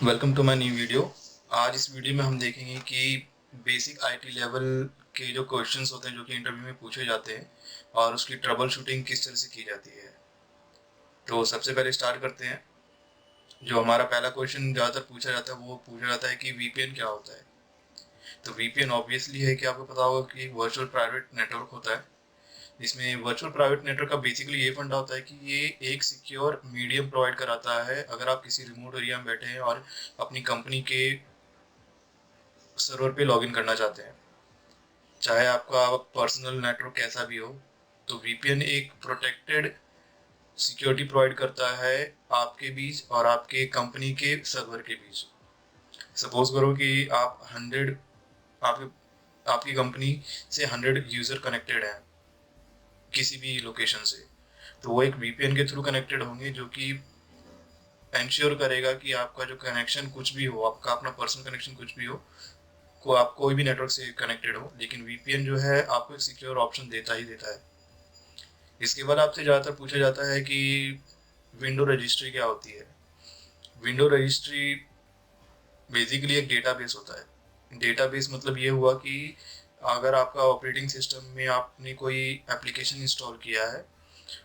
Welcome to my new video. आज इस video में हम देखेंगे कि बेसिक आईटी लेवल के जो क्वेश्चंस होते हैं जो कि इंटरव्यू में पूछे जाते हैं और उसकी ट्रबल शूटिंग किस तरह से की जाती है। तो सबसे पहले स्टार्ट करते हैं। जो हमारा पहला क्वेश्चन ज़्यादातर पूछा जाता है वो पूछा जाता है कि वीपीएन क्या होता है। तो वीपीएन ऑब्वियसली है कि आपको पता होगा कि वर्चुअल प्राइवेट नेटवर्क होता है। इसमें वर्चुअल प्राइवेट नेटवर्क का बेसिकली ये फंडा होता है कि ये एक सिक्योर मीडियम प्रोवाइड कराता है। अगर आप किसी रिमोट एरिया में बैठे हैं और अपनी कंपनी के सर्वर पे लॉगिन करना चाहते हैं, चाहे आपका पर्सनल नेटवर्क कैसा भी हो, तो वीपीएन एक प्रोटेक्टेड सिक्योरिटी प्रोवाइड करता है आपके बीच और आपके कंपनी के सर्वर के बीच। सपोज करो कि आप 100 आपके आपकी कंपनी से 100 यूजर कनेक्टेड हैं किसी भी लोकेशन से, तो वो एक वीपीएन के थ्रू कनेक्टेड होंगे जो कि इंश्योर करेगा कि आपका जो कनेक्शन कुछ भी हो, आपका अपना पर्सनल कनेक्शन कुछ भी हो, को आप कोई भी नेटवर्क से कनेक्टेड हो, लेकिन वीपीएन जो है आपको एक सिक्योर ऑप्शन देता ही देता है। इसके बाद आपसे ज़्यादातर पूछा जाता है कि विंडो रजिस्ट्री क्या होती है। विंडो रजिस्ट्री बेसिकली एक डेटाबेस होता है। डेटाबेस मतलब ये हुआ कि अगर आपका ऑपरेटिंग सिस्टम में आपने कोई एप्लीकेशन इंस्टॉल किया है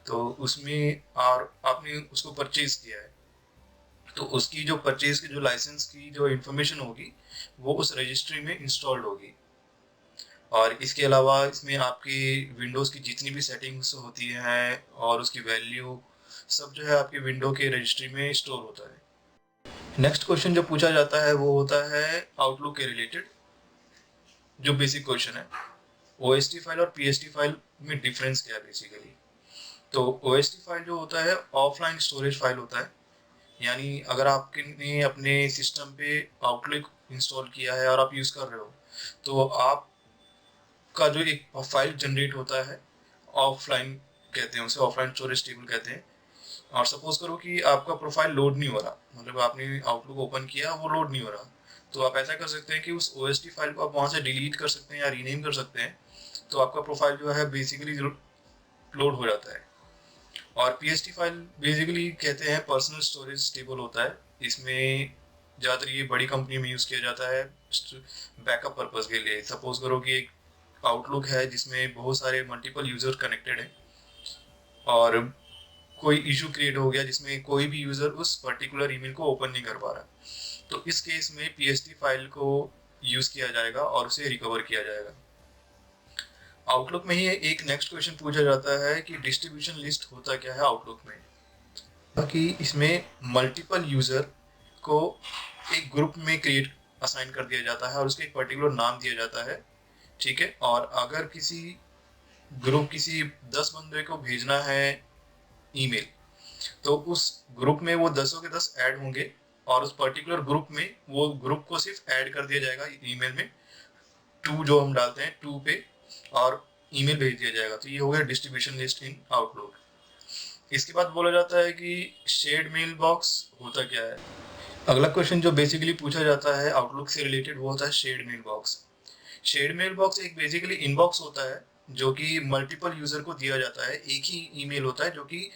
तो उसमें और आपने उसको परचेज किया है, तो उसकी जो परचेज की जो लाइसेंस की जो इन्फॉर्मेशन होगी वो उस रजिस्ट्री में इंस्टॉल्ड होगी। और इसके अलावा इसमें आपकी विंडोज़ की जितनी भी सेटिंग्स होती हैं और उसकी वैल्यू सब जो है आपके विंडो के रजिस्ट्री में स्टोर होता है। नेक्स्ट क्वेश्चन जो पूछा जाता है वो होता है आउटलुक के रिलेटेड। जो बेसिक क्वेश्चन है, ओएसटी फाइल और पीएसटी फाइल में डिफरेंस क्या है बेसिकली। तो ओएसटी फाइल जो होता है ऑफलाइन स्टोरेज फाइल होता है, यानी अगर आपने अपने सिस्टम पे आउटलुक इंस्टॉल किया है और आप यूज़ कर रहे हो तो आपका जो एक फाइल जनरेट होता है ऑफलाइन, कहते हैं उसे ऑफलाइन स्टोरेज टेबल कहते हैं। और सपोज करो कि आपका प्रोफाइल लोड नहीं हो रहा, मतलब आपने आउटलुक ओपन किया वो लोड नहीं हो रहा, तो आप ऐसा कर सकते हैं कि उस ओएसटी फाइल को आप वहाँ से डिलीट कर सकते हैं या रीनेम कर सकते हैं, तो आपका प्रोफाइल जो है बेसिकली लोड हो जाता है। और पीएसटी फाइल बेसिकली कहते हैं पर्सनल स्टोरेज टेबल होता है। इसमें ज़्यादातर ये बड़ी कंपनी में यूज़ किया जाता है बैकअप पर्पज़ के लिए। सपोज करो कि एक आउटलुक है जिसमें बहुत सारे मल्टीपल यूज़र कनेक्टेड हैं और कोई इशू क्रिएट हो गया जिसमें कोई भी यूज़र उस पर्टिकुलर ईमेल को ओपन नहीं कर पा रहा, तो इस केस में पीएसटी फाइल को यूज़ किया जाएगा और उसे रिकवर किया जाएगा। आउटलुक में ही एक नेक्स्ट क्वेश्चन पूछा जाता है कि डिस्ट्रीब्यूशन लिस्ट होता क्या है आउटलुक में। बाकी इसमें मल्टीपल यूज़र को एक ग्रुप में क्रिएट असाइन कर दिया जाता है और उसके एक पर्टिकुलर नाम दिया जाता है, ठीक है। और अगर किसी ग्रुप किसी 10 बंदे को भेजना है ईमेल, तो उस ग्रुप में वो 10 के 10 ऐड होंगे और उस पर्टिकुलर ग्रुप में वो ग्रुप को सिर्फ ऐड कर दिया जाएगा ईमेल में, टू जो हम डालते हैं टू पे, और ईमेल भेज दिया जाएगा। तो ये हो गया डिस्ट्रीब्यूशन लिस्ट इन आउटलुक। इसके बाद बोला जाता है कि शेयर्ड मेल बॉक्स होता क्या है। अगला क्वेश्चन जो बेसिकली पूछा जाता है आउटलुक से रिलेटेड वो होता है shared mailbox. Shared mailbox एक बेसिकली इनबॉक्स होता है जो कि मल्टीपल यूजर को दिया जाता है। एक ही ईमेल होता है जो कि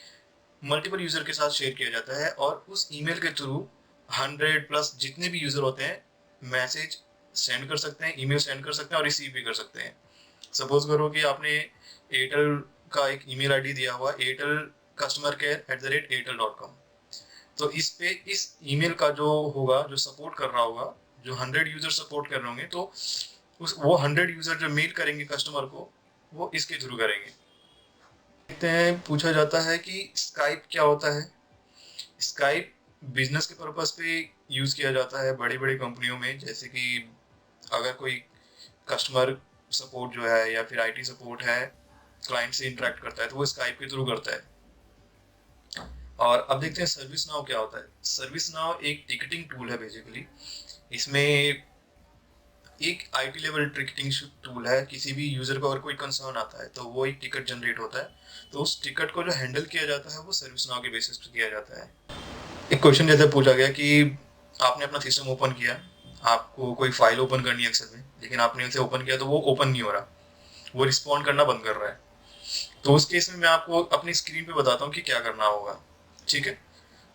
मल्टीपल यूजर के साथ शेयर किया जाता है और उस ईमेल के थ्रू 100+ जितने भी यूजर होते हैं मैसेज सेंड कर सकते हैं, ईमेल सेंड कर सकते हैं और रिसीव भी कर सकते हैं। सपोज करो कि आपने एयरटेल का एक ईमेल आईडी दिया हुआ airtelcustomercare@airtel.com, तो इस ईमेल का जो होगा, जो सपोर्ट कर रहा होगा, जो 100 यूजर सपोर्ट कर रहे होंगे, तो वो 100 यूजर जो मेल करेंगे कस्टमर को वो इसके थ्रू करेंगे। देखते हैं, पूछा जाता है कि स्काइप क्या होता है। स्काइप बिजनेस के पर्पस पे यूज़ किया जाता है बड़ी बड़ी कंपनियों में, जैसे कि अगर कोई कस्टमर सपोर्ट जो है या फिर आईटी सपोर्ट है क्लाइंट से इंटरेक्ट करता है तो वो स्काइप के थ्रू करता है। और अब देखते हैं सर्विस नाउ क्या होता है। सर्विस नाउ एक टिकटिंग टूल है बेसिकली। इसमें एक आईटी लेवल टिकटिंग टूल है। किसी भी यूजर को अगर कोई कंसर्न आता है तो वो एक टिकट जनरेट होता है, तो उस टिकट को जो हैंडल किया जाता है वो सर्विस नाउ के बेसिस पे किया जाता है। एक क्वेश्चन जैसे पूछा गया कि आपने अपना सिस्टम ओपन किया, आपको कोई फाइल ओपन करनी है एक्सेल में, लेकिन आपने उसे ओपन किया तो वो ओपन नहीं हो रहा, वो रिस्पॉन्ड करना बंद कर रहा है, तो उस केस में मैं आपको अपनी स्क्रीन पे बताता हूँ कि क्या करना होगा, ठीक है।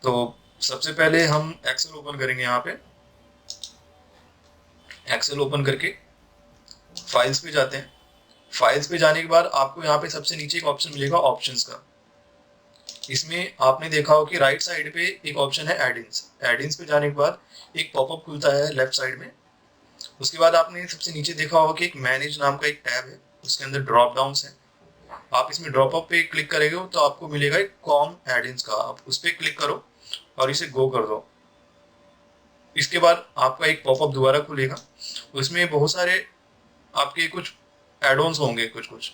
तो सबसे पहले हम एक्सेल ओपन करेंगे। यहाँ पे एक्सेल ओपन करके फाइल्स पे जाते हैं। फाइल्स पे जाने के बाद आपको यहाँ पे सबसे नीचे एक ऑप्शन मिलेगा ऑप्शंस का। इसमें आपने देखा हो कि राइट साइड पे एक ऑप्शन है एडिंस। एडिंस पे जाने के बाद एक पॉपअप खुलता है लेफ्ट साइड में। उसके बाद आपने सबसे नीचे देखा होगा कि एक मैनेज नाम का एक टैब है, उसके अंदर ड्रॉप डाउन्स है। आप इसमें ड्रॉप अप पे क्लिक करेंगे तो आपको मिलेगा एक कॉम एडिंस का, आप उस पर क्लिक करो और इसे गो कर दो। इसके बाद आपका एक पॉपअप दोबारा खुलेगा, उसमें बहुत सारे आपके कुछ एड-ऑन्स होंगे। कुछ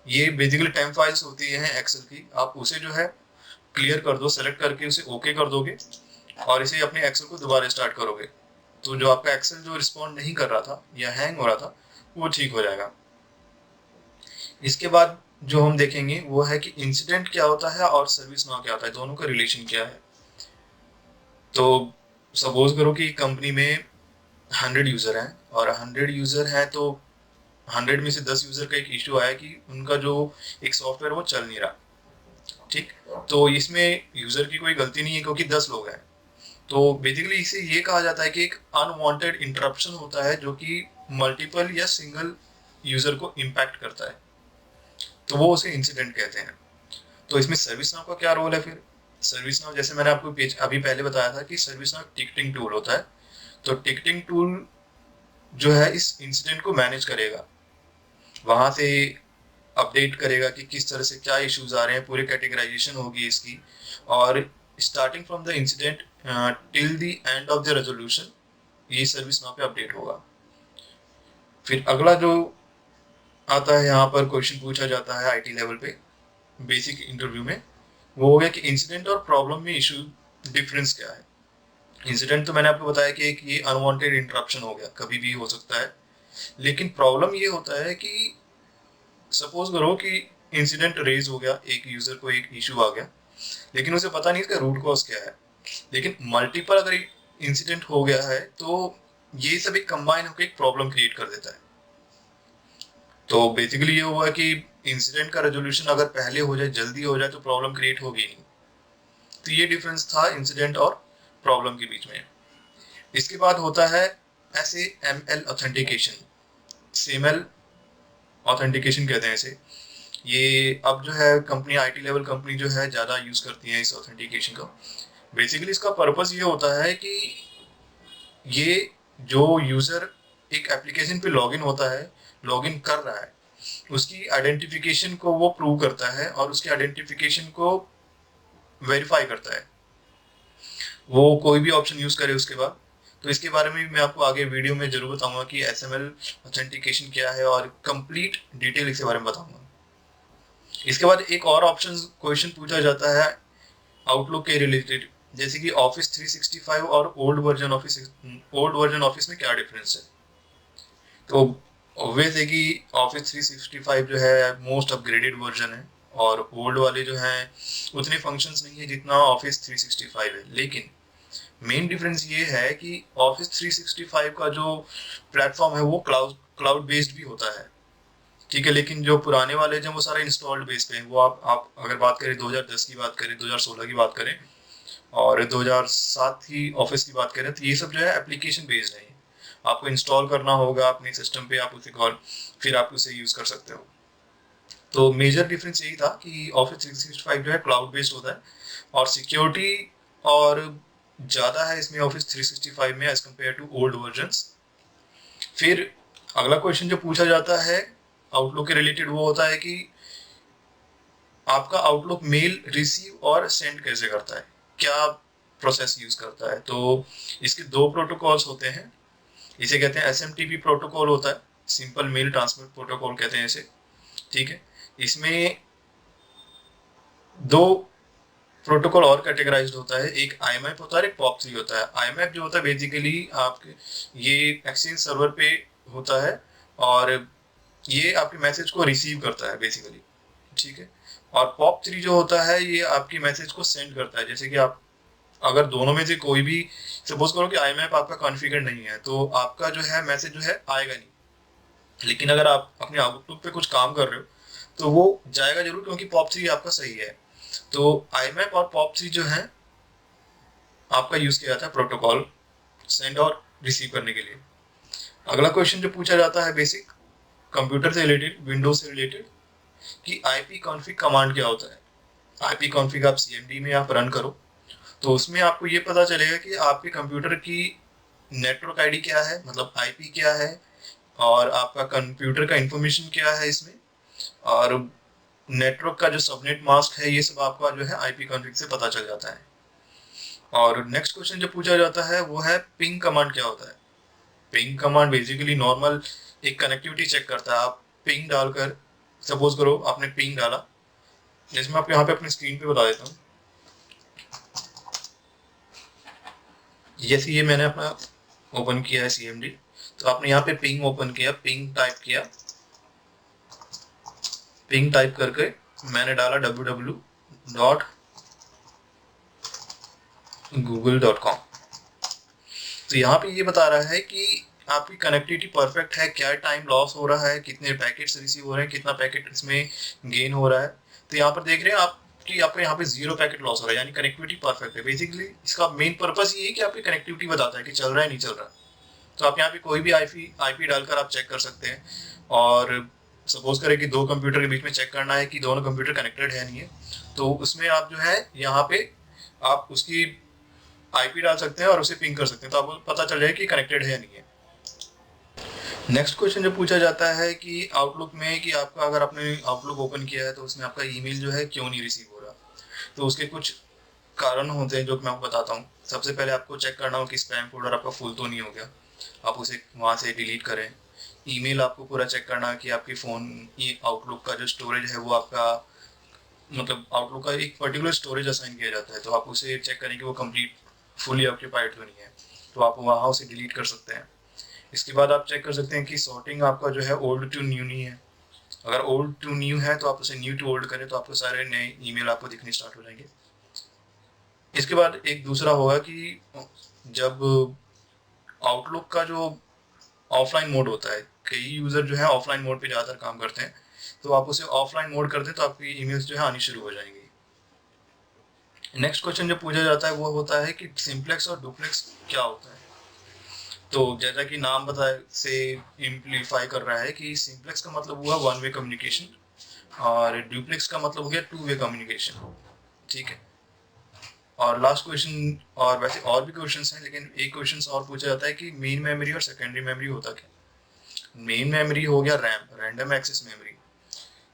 ये बेसिकली टेम्प फाइल्स होती हैं एक्सेल की, आप उसे जो है क्लियर कर दो, सेलेक्ट करके उसे ओके कर दोगे और इसे अपने एक्सेल को दोबारा स्टार्ट करोगे तो जो आपका एक्सेल जो रिस्पॉन्ड नहीं कर रहा था या हैंग हो रहा था वो ठीक हो जाएगा। इसके बाद जो हम देखेंगे वो है कि इंसिडेंट क्या होता है और सर्विस नाउ क्या होता है, दोनों का रिलेशन क्या है। तो सपोज करो कि कंपनी में 100 यूजर हैं और 100 यूजर हैं तो 100 में से 10 यूजर का एक इश्यू आया कि उनका जो एक सॉफ्टवेयर वो चल नहीं रहा। ठीक, तो इसमें यूजर की कोई गलती नहीं है क्योंकि 10 लोग हैं। तो बेसिकली इसे ये कहा जाता है कि एक अनवांटेड इंटरप्शन होता है जो कि मल्टीपल या सिंगल यूजर को इम्पैक्ट करता है, तो वो उसे इंसिडेंट कहते हैं। तो इसमें सर्विस नाउ का क्या रोल है फिर? सर्विस नाउ जैसे मैंने आपको पेज अभी पहले बताया था कि सर्विस नाउ टिकटिंग टूल होता है। तो टिकटिंग टूल जो है इस इंसिडेंट को मैनेज करेगा, वहां से अपडेट करेगा कि किस तरह से क्या इश्यूज आ रहे हैं, पूरी कैटेगराइजेशन होगी इसकी, और starting from the incident till the end of the resolution ये सर्विस नाउ पे अपडेट होगा। फिर अगला जो आता है, यहाँ पर क्वेश्चन पूछा जाता है आईटी लेवल पे बेसिक इंटरव्यू में, वो हो गया कि इंसिडेंट और प्रॉब्लम में इशू डिफरेंस क्या है। इंसिडेंट तो मैंने आपको बताया कि एक ये अनवांटेड इंटरप्शन हो गया, कभी भी हो सकता है। लेकिन प्रॉब्लम ये होता है कि सपोज करो कि इंसिडेंट रेज हो गया, एक यूजर को एक इशू आ गया लेकिन उसे पता नहीं इसका रूट कॉज क्या है। लेकिन मल्टीपल अगर इंसिडेंट हो गया है तो ये सब एक कंबाइन होकर एक प्रॉब्लम क्रिएट कर देता है। तो बेसिकली ये हुआ कि इंसिडेंट का रेजोल्यूशन अगर पहले हो जाए, जल्दी हो जाए, तो प्रॉब्लम क्रिएट होगी नहीं। तो ये डिफरेंस था इंसिडेंट और प्रॉब्लम के बीच में। इसके बाद होता है SAML ऑथेंटिकेशन। सेमएल ऑथेंटिकेशन कहते हैं इसे। ये अब जो है कंपनी, आईटी लेवल कंपनी जो है ज़्यादा यूज़ करती है इस ऑथेंटिकेशन का। बेसिकली इसका पर्पस ये होता है कि ये जो यूज़र एक एप्लीकेशन पे लॉगिन होता है, लॉगिन कर रहा है, उसकी आइडेंटिफिकेशन को वो प्रूव करता है और उसकी आइडेंटिफिकेशन को वेरीफाई करता है, वो कोई भी ऑप्शन यूज़ करे उसके बाद। तो इसके बारे में मैं आपको आगे वीडियो में जरूर बताऊंगा कि SML ऑथेंटिकेशन क्या है और कंप्लीट डिटेल इसके बारे में बताऊंगा। इसके बाद एक और ऑप्शन क्वेश्चन पूछा जाता है आउटलुक के रिलेटेड, जैसे कि ऑफिस 365 और ओल्ड वर्जन ऑफिस में क्या डिफरेंस है। तो ऑब्वियस है कि ऑफिस 365 जो है मोस्ट अपग्रेडेड वर्जन है और ओल्ड वाले जो हैं उतने फंक्शंस नहीं है जितना ऑफिस 365 है। लेकिन मेन डिफरेंस ये है कि ऑफिस 365 का जो प्लेटफॉर्म है वो क्लाउड बेस्ड भी होता है। ठीक है, लेकिन जो पुराने वाले जो वो सारे इंस्टॉल्ड बेस पे हैं। वो आप अगर बात करें 2010 की बात करें, 2016 की बात करें और 2007 की ऑफिस की बात करें, तो ये सब जो है एप्लीकेशन बेस्ड है। आपको इंस्टॉल करना होगा अपने सिस्टम पे, आप उसे कॉल फिर आप उसे यूज कर सकते हो। तो मेजर डिफरेंस यही था कि ऑफिस 365 जो है क्लाउड बेस्ड होता है और सिक्योरिटी और ज़्यादा है इसमें ऑफिस 365 में as compare to old versions. फिर अगला क्वेश्चन जो पूछा जाता है आउटलुक के रिलेटेड वो होता है कि आपका आउटलुक मेल रिसीव और सेंड कैसे करता है, क्या प्रोसेस यूज करता है। तो इसके दो प्रोटोकॉल्स होते हैं, इसे कहते हैं SMTP प्रोटोकॉल होता है, सिंपल मेल ट्रांसमिट प्रोटोकॉल कहते हैं इसे। ठीक है, इसमें दो प्रोटोकॉल और कैटेगराइज्ड होता है, एक IMAP होता है, एक POP3 होता है। IMAP जो होता है बेसिकली आपके ये एक्सचेंज सर्वर पे होता है और ये आपके मैसेज को रिसीव करता है बेसिकली। ठीक है, और POP3 जो होता है ये आपकी मैसेज को सेंड करता है। जैसे कि आप अगर दोनों में से कोई भी, सपोज करो कि IMAP आपका कॉन्फ़िगर नहीं है तो आपका जो है मैसेज जो है आएगा नहीं। लेकिन अगर आप अपने आउटलुक पे कुछ काम कर रहे हो तो वो जाएगा जरूर क्योंकि POP3 आपका सही है। तो IMAP और POP3 जो है आपका यूज किया जाता है प्रोटोकॉल सेंड और रिसीव करने के लिए। अगला क्वेश्चन जो पूछा जाता है बेसिक कंप्यूटर से रिलेटेड, विंडोज से रिलेटेड, कि आईपी कॉन्फ़िग कमांड क्या होता है। आईपी कॉन्फ़िग आप सीएमडी में आप रन करो तो उसमें आपको ये पता चलेगा कि आपके कंप्यूटर की नेटवर्क आईडी क्या है, मतलब आईपी क्या है, और आपका कंप्यूटर का इंफॉर्मेशन क्या है इसमें, और नेटवर्क का जो सबनेट मास्क है, ये सब आपका जो है आईपी कॉन्फ़िग से पता चल जाता है। और नेक्स्ट क्वेश्चन जो पूछा जाता है वो है पिंग कमांड क्या होता है। पिंग कमांड बेसिकली नॉर्मल एक कनेक्टिविटी चेक करता है। आप पिंग डालकर, सपोज करो आपने पिंग डाला, जैसे मैं आपको यहाँ पे अपनी स्क्रीन पे बता देता हूँ। जैसे ये मैंने अपना ओपन किया है सीएमडी, तो आपने यहाँ पे पिंग ओपन किया, पिंग टाइप किया, पिंग टाइप करके मैंने डाला www.google.com। तो यहाँ पे ये बता रहा है कि आपकी कनेक्टिविटी परफेक्ट है, क्या टाइम लॉस हो रहा है, कितने पैकेट्स रिसीव हो रहे हैं, कितना पैकेट इसमें गेन हो रहा है। तो यहाँ पर देख रहे हैं आप कि आपको यहाँ पे 0 पैकेट लॉस हो रहा है, यानी कनेक्टिविटी परफेक्ट है। बेसिकली इसका मेन पर्पस ये है कि आपकी कनेक्टिविटी बताता है कि चल रहा है नहीं चल रहा। तो आप यहाँ पे कोई भी आईपी डालकर आप चेक कर सकते हैं। और सपोज करें कि दो कंप्यूटर के बीच में चेक करना है कि दोनों कंप्यूटर कनेक्टेड है नहीं है, तो उसमें आप जो है यहाँ पे आप उसकी आईपी डाल सकते हैं और उसे पिंग कर सकते हैं, तो आपको पता चल जाएगा कि कनेक्टेड है नहीं है। नेक्स्ट क्वेश्चन जो पूछा जाता है कि आउटलुक में, कि आपका अगर आपने आउटलुक ओपन किया है तो उसमें आपका ईमेल जो है क्यों नहीं रिसीव हो रहा। तो उसके कुछ कारण होते हैं जो मैं आपको बताता हूँ। सबसे पहले आपको चेक करना हो कि स्पैम फोल्डर आपका फुल तो नहीं हो गया, आप उसे वहाँ से डिलीट करें। ईमेल आपको पूरा चेक करना है कि आपकी फ़ोन ये आउटलुक का जो स्टोरेज है वो आपका, मतलब आउटलुक का एक पर्टिकुलर स्टोरेज असाइन किया जाता है, तो आप उसे चेक करें कि वो कंप्लीट फुली ऑक्यूपाइड तो नहीं है, तो आप वहाँ उसे डिलीट कर सकते हैं। इसके बाद आप चेक कर सकते हैं कि सॉर्टिंग आपका जो है ओल्ड टू न्यू नहीं है। अगर ओल्ड टू न्यू है तो आप उसे न्यू टू ओल्ड करें, तो आपको सारे नए ईमेल आपको दिखने स्टार्ट हो जाएंगे। इसके बाद एक दूसरा होगा कि जब आउटलुक का जो ऑफलाइन मोड होता है, कई यूज़र जो है ऑफलाइन मोड पे ज़्यादातर काम करते हैं, तो आप उसे ऑफलाइन मोड कर दें तो आपकी ईमेल्स जो है आनी शुरू हो जाएंगी। नेक्स्ट क्वेश्चन जो पूछा जाता है वो होता है कि सिंप्लेक्स और डुप्लेक्स क्या होता है। तो जैसा कि नाम बताए से इम्प्लीफाई कर रहा है कि सिंप्लेक्स का मतलब हुआ वन वे कम्युनिकेशन और डुप्लेक्स का मतलब हो गया टू वे कम्युनिकेशन। ठीक है। और लास्ट क्वेश्चन, और वैसे और भी क्वेश्चंस हैं लेकिन एक क्वेश्चन और पूछा जाता है कि मेन मेमोरी और सेकेंडरी मेमोरी होता क्या। मेन मेमोरी हो गया रैम, रैंडम एक्सेस मेमोरी।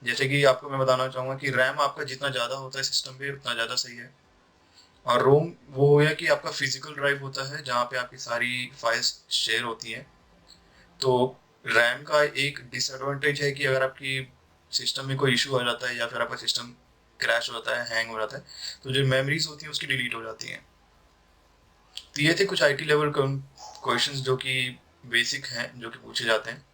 जैसे कि आपको मैं बताना चाहूँगा कि रैम आपका जितना ज़्यादा होता है सिस्टम पे उतना ज़्यादा सही है। और रोम वो हो गया कि आपका फिजिकल ड्राइव होता है जहाँ पे आपकी सारी फाइल्स शेयर होती हैं। तो रैम का एक डिसएडवांटेज है कि अगर आपकी सिस्टम में कोई इशू आ जाता है या फिर आपका सिस्टम क्रैश हो जाता है, हैंग हो जाता है, तो जो मेमोरीज होती हैं उसकी डिलीट हो जाती हैं। तो ये थे कुछ आईटी लेवल क्वेश्चंस जो कि बेसिक हैं, जो कि पूछे जाते हैं।